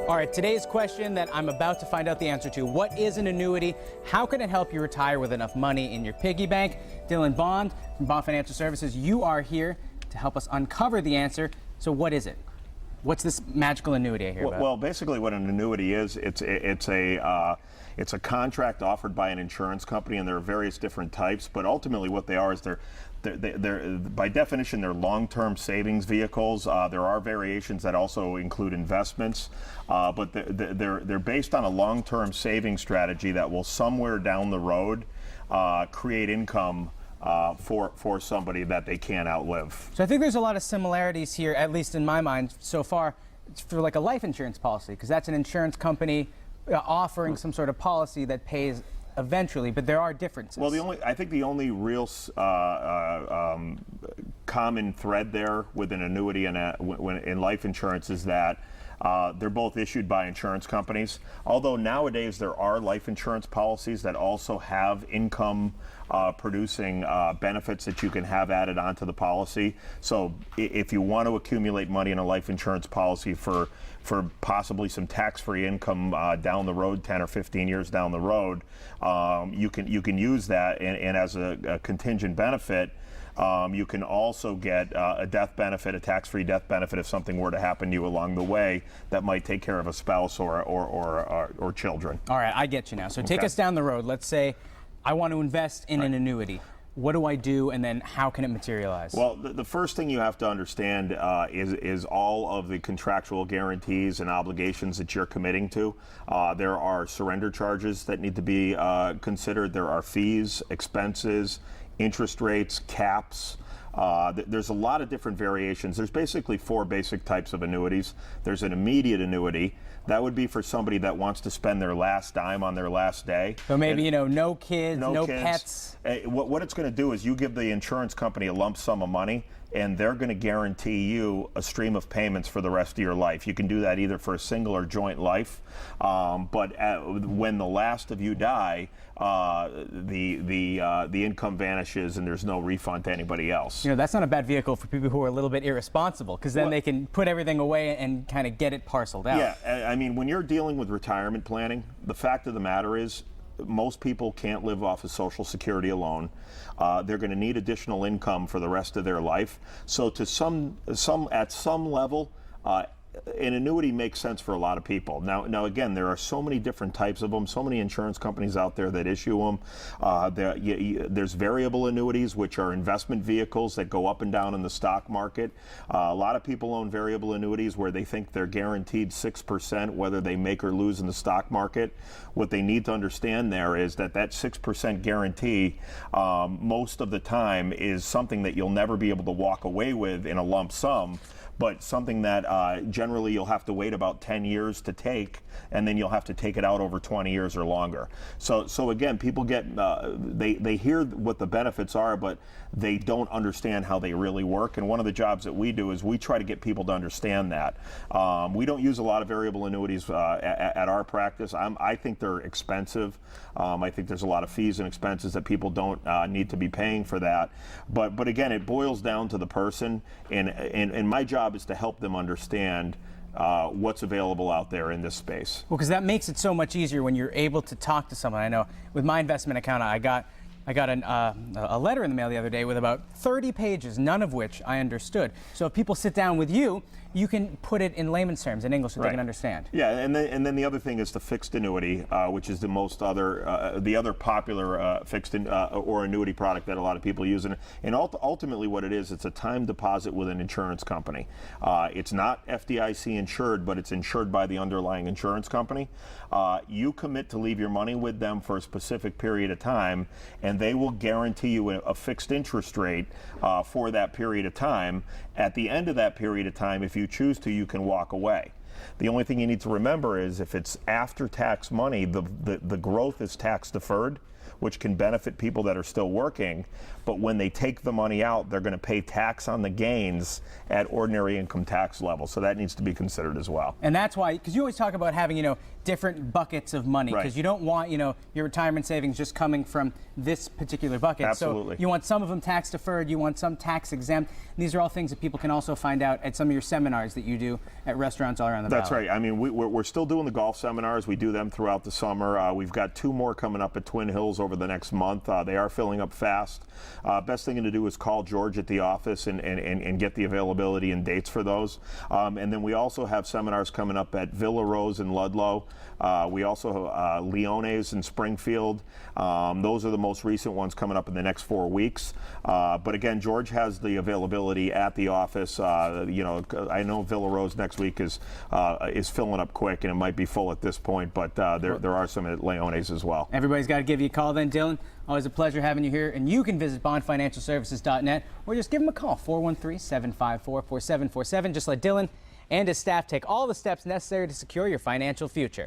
All right, today's question that I'm about to find out the answer to. What is an annuity? How can it help you retire with enough money in your piggy bank? Dylan Bond from Bond Financial Services, you are here to help us uncover the answer. So what is it? What's this magical annuity I hear about? Well, basically what an annuity is, it's a contract offered by an insurance company, and there are various different types, but ultimately what they are is they're by definition, they're long-term savings vehicles. There are variations that also include investments, but they're based on a long-term saving strategy that will somewhere down the road create income for somebody that they can't outlive. So I think there's a lot of similarities here, at least in my mind so far, for like a life insurance policy, because that's an insurance company offering some sort of policy that pays eventually, but there are differences. Well, I think the only real common thread there with an annuity and in life insurance is that they're both issued by insurance companies. Although nowadays there are life insurance policies that also have income producing benefits that you can have added onto the policy. So if you want to accumulate money in a life insurance policy for possibly some tax-free income down the road, 10 or 15 years down the road, you can use that, and as a contingent benefit, you can also get a death benefit, a tax-free death benefit if something were to happen to you along the way that might take care of a spouse or children. All right, I get you now. So take us down the road. Let's say I want to invest in an annuity. What do I do, and then how can it materialize? Well, the first thing you have to understand is all of the contractual guarantees and obligations that you're committing to. There are surrender charges that need to be considered. There are fees, expenses, interest rates, caps. There's a lot of different variations. There's basically 4 basic types of annuities. There's an immediate annuity. That would be for somebody that wants to spend their last dime on their last day. So maybe, no kids, no pets. What it's going to do is you give the insurance company a lump sum of money, and they're going to guarantee you a stream of payments for the rest of your life. You can do that either for a single or joint life, but when the last of you die, the income vanishes and there's no refund to anybody else. That's not a bad vehicle for people who are a little bit irresponsible, because then they can put everything away and kind of get it parceled out. Yeah, I mean, when you're dealing with retirement planning, the fact of the matter is most people can't live off of Social Security alone. They're going to need additional income for the rest of their life. So at some level, an annuity makes sense for a lot of people. Now again, there are so many different types of them, so many insurance companies out there that issue them. There's variable annuities, which are investment vehicles that go up and down in the stock market. A lot of people own variable annuities where they think they're guaranteed 6% whether they make or lose in the stock market. What they need to understand there is that 6% guarantee most of the time is something that you'll never be able to walk away with in a lump sum, but something that generally you'll have to wait about 10 years to take, and then you'll have to take it out over 20 years or longer. So again, people get, they hear what the benefits are, but they don't understand how they really work. And one of the jobs that we do is we try to get people to understand that. We don't use a lot of variable annuities at our practice. I think they're expensive. I think there's a lot of fees and expenses that people don't need to be paying for that. But again, it boils down to the person, and my job is to help them understand what's available out there in this space. Well, because that makes it so much easier when you're able to talk to someone. I know with my investment account, I got a letter in the mail the other day with about 30 pages, none of which I understood. So if people sit down with you, you can put it in layman's terms, in English, so they can understand. Yeah, and then the other thing is the fixed annuity, which is the other popular fixed or annuity product that a lot of people use. And ultimately what it is, it's a time deposit with an insurance company. It's not FDIC insured, but it's insured by the underlying insurance company. You commit to leave your money with them for a specific period of time, and they will guarantee you a fixed interest rate for that period of time. At the end of that period of time, if you choose to, you can walk away. The only thing you need to remember is if it's after-tax money, the growth is tax deferred. which can benefit people that are still working. But when they take the money out, they're going to pay tax on the gains at ordinary income tax level. So that needs to be considered as well. And that's why, because you always talk about having, different buckets of money, because Right. you don't want, your retirement savings just coming from this particular bucket. Absolutely. So you want some of them tax deferred, you want some tax exempt. These are all things that people can also find out at some of your seminars that you do at restaurants all around the That's valley. right. I mean, we're still doing the golf seminars. We do them throughout the summer. We've got 2 more coming up at Twin Hills over the next month. They are filling up fast. Best thing to do is call George at the office and get the availability and dates for those. And then we also have seminars coming up at Villa Rose in Ludlow. We also have Leone's in Springfield. Those are the most recent ones coming up in the next 4 weeks. But again, George has the availability at the office. I know Villa Rose next week is filling up quick, and it might be full at this point, but there are some at Leone's as well. Everybody's got to give you a call then, Dylan. Always a pleasure having you here. And you can visit bondfinancialservices.net or just give them a call, 413-754-4747. Just let Dylan and his staff take all the steps necessary to secure your financial future.